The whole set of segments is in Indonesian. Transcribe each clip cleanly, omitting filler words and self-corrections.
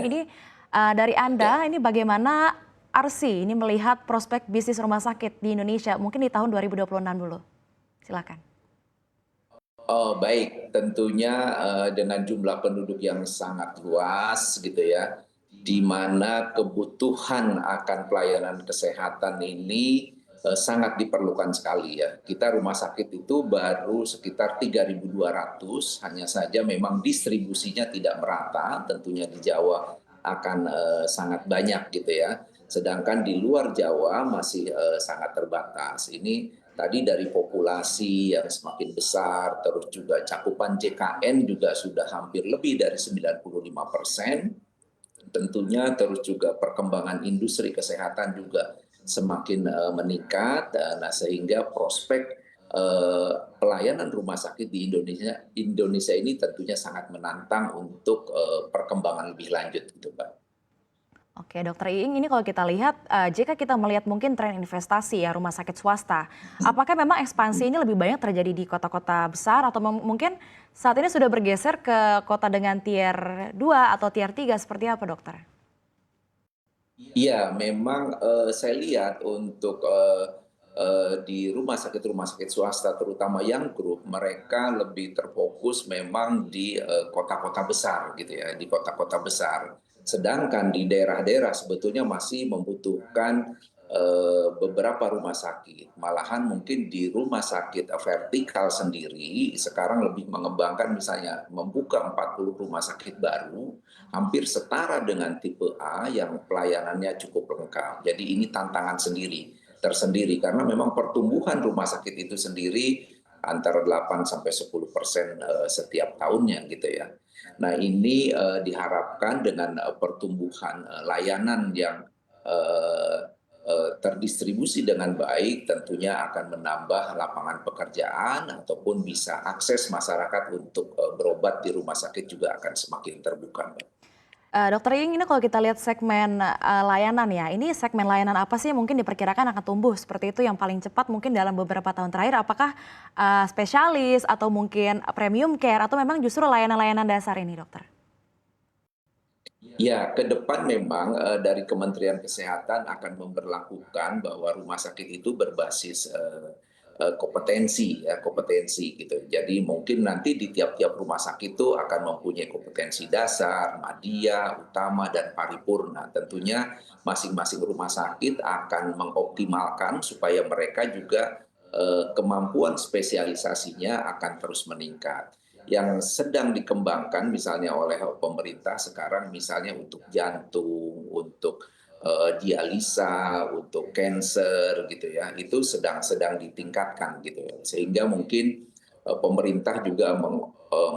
Ing, ini dari Anda, Ya. ini bagaimana Arsi ini melihat prospek bisnis rumah sakit di Indonesia mungkin di tahun 2026 dulu? Silakan. Oh, baik, tentunya dengan jumlah penduduk yang sangat luas gitu ya, di mana kebutuhan akan pelayanan kesehatan ini sangat diperlukan sekali ya. Kita rumah sakit itu baru sekitar 3.200, hanya saja memang distribusinya tidak merata, tentunya di Jawa akan sangat banyak gitu ya. Sedangkan di luar Jawa masih sangat terbatas. Ini tadi dari populasi yang semakin besar, terus juga cakupan JKN juga sudah hampir lebih dari 95%, tentunya terus juga perkembangan industri kesehatan juga semakin meningkat, nah sehingga prospek pelayanan rumah sakit di Indonesia ini tentunya sangat menantang untuk perkembangan lebih lanjut gitu, Pak. Oke, Dokter Iing, ini kalau kita lihat, jika kita melihat mungkin tren investasi ya rumah sakit swasta, apakah memang ekspansi ini lebih banyak terjadi di kota-kota besar atau mungkin saat ini sudah bergeser ke kota dengan tier 2 atau tier 3 seperti apa, Dokter? Iya, memang saya lihat untuk di rumah sakit swasta terutama yang grup, mereka lebih terfokus memang di kota-kota besar gitu ya, di kota-kota besar. Sedangkan di daerah-daerah sebetulnya masih membutuhkan beberapa rumah sakit. Malahan mungkin di rumah sakit vertikal sendiri sekarang lebih mengembangkan misalnya membuka 40 rumah sakit baru hampir setara dengan tipe A yang pelayanannya cukup lengkap. Jadi ini tantangan tersendiri karena memang pertumbuhan rumah sakit itu sendiri antara 8 sampai 10% setiap tahunnya gitu ya. Nah, ini diharapkan dengan pertumbuhan layanan yang terdistribusi dengan baik tentunya akan menambah lapangan pekerjaan ataupun bisa akses masyarakat untuk berobat di rumah sakit juga akan semakin terbuka, Mbak. Dokter Iing, ini kalau kita lihat segmen, layanan ya, ini segmen layanan apa sih mungkin diperkirakan akan tumbuh seperti itu yang paling cepat mungkin dalam beberapa tahun terakhir? Apakah, spesialis atau mungkin premium care atau memang justru layanan-layanan dasar ini, Dokter? Ya, ke depan memang dari Kementerian Kesehatan akan memberlakukan bahwa rumah sakit itu berbasis kompetensi gitu. Jadi mungkin nanti di tiap-tiap rumah sakit itu akan mempunyai kompetensi dasar, madya, utama, dan paripurna. Tentunya masing-masing rumah sakit akan mengoptimalkan supaya mereka juga kemampuan spesialisasinya akan terus meningkat. Yang sedang dikembangkan misalnya oleh pemerintah sekarang misalnya untuk jantung, untuk dialisa, untuk cancer gitu ya, itu sedang ditingkatkan gitu ya. Sehingga mungkin pemerintah juga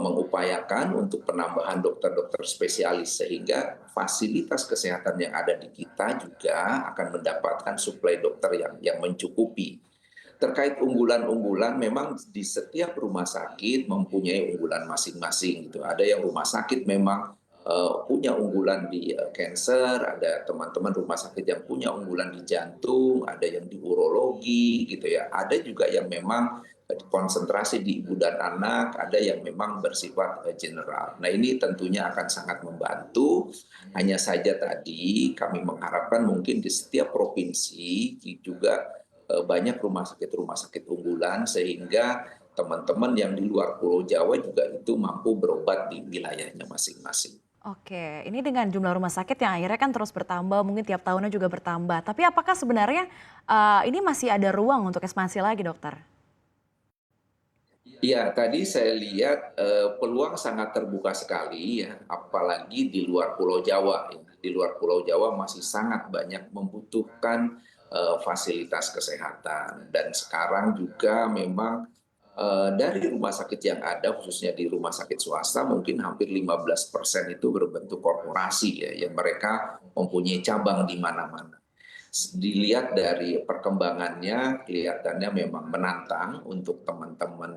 mengupayakan untuk penambahan dokter-dokter spesialis sehingga fasilitas kesehatan yang ada di kita juga akan mendapatkan suplai dokter yang mencukupi. Terkait unggulan-unggulan memang di setiap rumah sakit mempunyai unggulan masing-masing gitu. Ada yang rumah sakit memang punya unggulan di cancer, ada teman-teman rumah sakit yang punya unggulan di jantung, ada yang di urologi gitu ya. Ada juga yang memang konsentrasi di ibu dan anak, ada yang memang bersifat general. Nah, ini tentunya akan sangat membantu. Hanya saja tadi kami mengharapkan mungkin di setiap provinsi juga banyak rumah sakit unggulan sehingga teman-teman yang di luar Pulau Jawa juga itu mampu berobat di wilayahnya masing-masing. Oke, ini dengan jumlah rumah sakit yang akhirnya kan terus bertambah, mungkin tiap tahunnya juga bertambah. Tapi apakah sebenarnya, ini masih ada ruang untuk ekspansi lagi, Dokter? Ya, tadi saya lihat peluang sangat terbuka sekali ya, apalagi di luar Pulau Jawa. Ya. Di luar Pulau Jawa masih sangat banyak membutuhkan fasilitas kesehatan dan sekarang juga memang dari rumah sakit yang ada, khususnya di rumah sakit swasta, mungkin hampir 15% itu berbentuk korporasi ya, yang mereka mempunyai cabang di mana-mana. Dilihat dari perkembangannya, kelihatannya memang menantang untuk teman-teman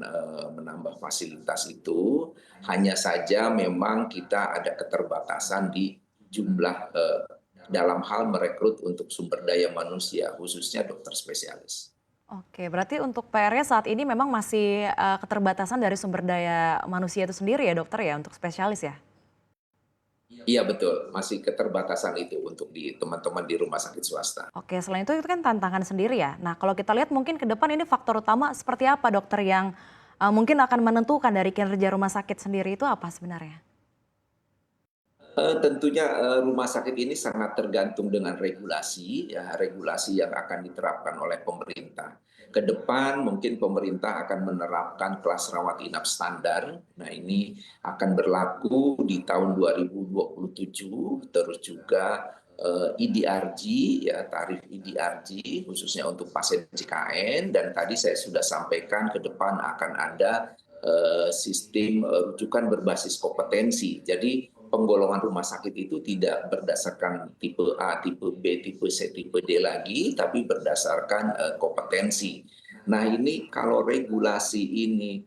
menambah fasilitas itu. Hanya saja memang kita ada keterbatasan di jumlah dalam hal merekrut untuk sumber daya manusia, khususnya dokter spesialis. Oke, berarti untuk PR-nya saat ini memang masih, keterbatasan dari sumber daya manusia itu sendiri ya, Dokter ya, untuk spesialis ya? Iya betul, masih keterbatasan itu untuk di teman-teman di rumah sakit swasta. Oke, selain itu kan tantangan sendiri ya. Nah, kalau kita lihat mungkin ke depan ini faktor utama seperti apa dokter yang mungkin akan menentukan dari kinerja rumah sakit sendiri itu apa sebenarnya? Tentunya, rumah sakit ini sangat tergantung dengan regulasi, ya, regulasi yang akan diterapkan oleh pemerintah. Ke depan mungkin pemerintah akan menerapkan kelas rawat inap standar. Nah, ini akan berlaku di tahun 2027, terus juga, EDRG, ya, tarif EDRG khususnya untuk pasien JKN, dan tadi saya sudah sampaikan ke depan akan ada, sistem, rujukan berbasis kompetensi. Jadi penggolongan rumah sakit itu tidak berdasarkan tipe A, tipe B, tipe C, tipe D lagi, tapi berdasarkan kompetensi. Nah, ini kalau regulasi ini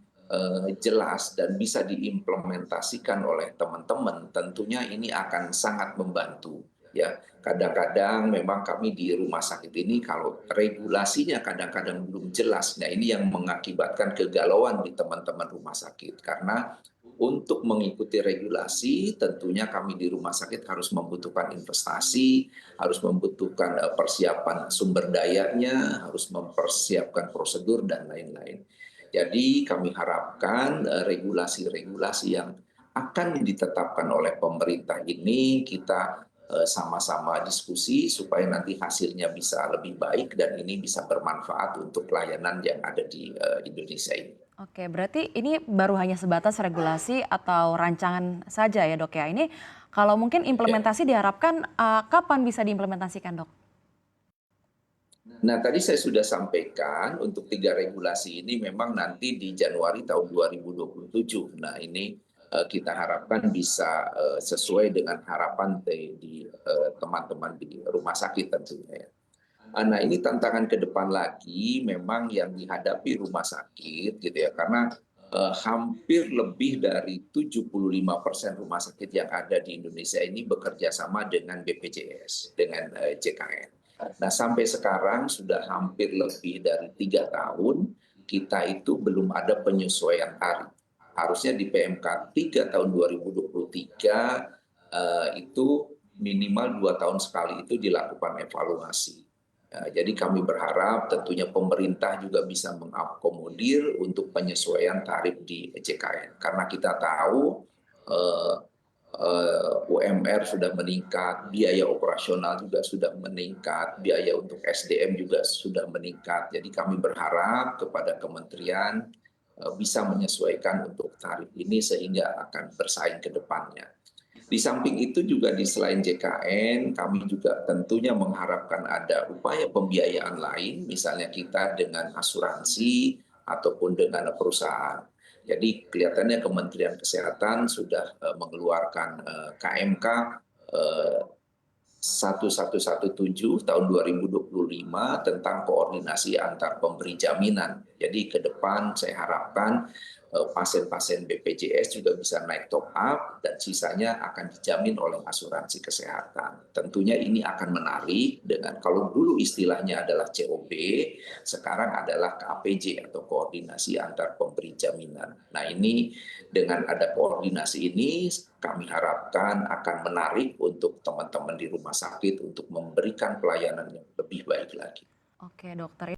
jelas dan bisa diimplementasikan oleh teman-teman, tentunya ini akan sangat membantu. Ya, kadang-kadang memang kami di rumah sakit ini kalau regulasinya kadang-kadang belum jelas. Nah, ini yang mengakibatkan kegalauan di teman-teman rumah sakit karena untuk mengikuti regulasi, tentunya kami di rumah sakit harus membutuhkan investasi, harus membutuhkan persiapan sumber dayanya, harus mempersiapkan prosedur, dan lain-lain. Jadi kami harapkan regulasi-regulasi yang akan ditetapkan oleh pemerintah ini kita sama-sama diskusi supaya nanti hasilnya bisa lebih baik dan ini bisa bermanfaat untuk pelayanan yang ada di Indonesia ini. Oke, berarti ini baru hanya sebatas regulasi atau rancangan saja ya dok ya. Ini kalau mungkin Ya. implementasi diharapkan kapan bisa diimplementasikan dok? Nah, tadi saya sudah sampaikan untuk 3 regulasi ini memang nanti di Januari tahun 2027. Nah, ini kita harapkan bisa sesuai dengan harapan di teman-teman di rumah sakit tentunya ya. Nah, ini tantangan ke depan lagi memang yang dihadapi rumah sakit gitu ya, karena hampir lebih dari 75% rumah sakit yang ada di Indonesia ini bekerja sama dengan BPJS, dengan JKN. Nah, sampai sekarang sudah hampir lebih dari 3 tahun, kita itu belum ada penyesuaian tarif. Harusnya di PMK 3 tahun 2023 itu minimal 2 tahun sekali itu dilakukan evaluasi. Jadi kami berharap tentunya pemerintah juga bisa mengakomodir untuk penyesuaian tarif di JKN. Karena kita tahu eh, UMR sudah meningkat, biaya operasional juga sudah meningkat, biaya untuk SDM juga sudah meningkat. Jadi kami berharap kepada kementerian bisa menyesuaikan untuk tarif ini sehingga akan bersaing ke depannya. Di samping itu juga di selain JKN, kami juga tentunya mengharapkan ada upaya pembiayaan lain, misalnya kita dengan asuransi ataupun dengan perusahaan. Jadi kelihatannya Kementerian Kesehatan sudah mengeluarkan KMK eh, 1117 tahun 2025 tentang koordinasi antar pemberi jaminan. Jadi ke depan saya harapkan pasien-pasien BPJS juga bisa naik top up dan sisanya akan dijamin oleh asuransi kesehatan. Tentunya ini akan menarik dengan kalau dulu istilahnya adalah COB, sekarang adalah KPJ atau koordinasi antar pemberi jaminan. Nah, ini dengan ada koordinasi ini kami harapkan akan menarik untuk teman-teman di rumah sakit untuk memberikan pelayanan yang lebih baik lagi. Oke dokter.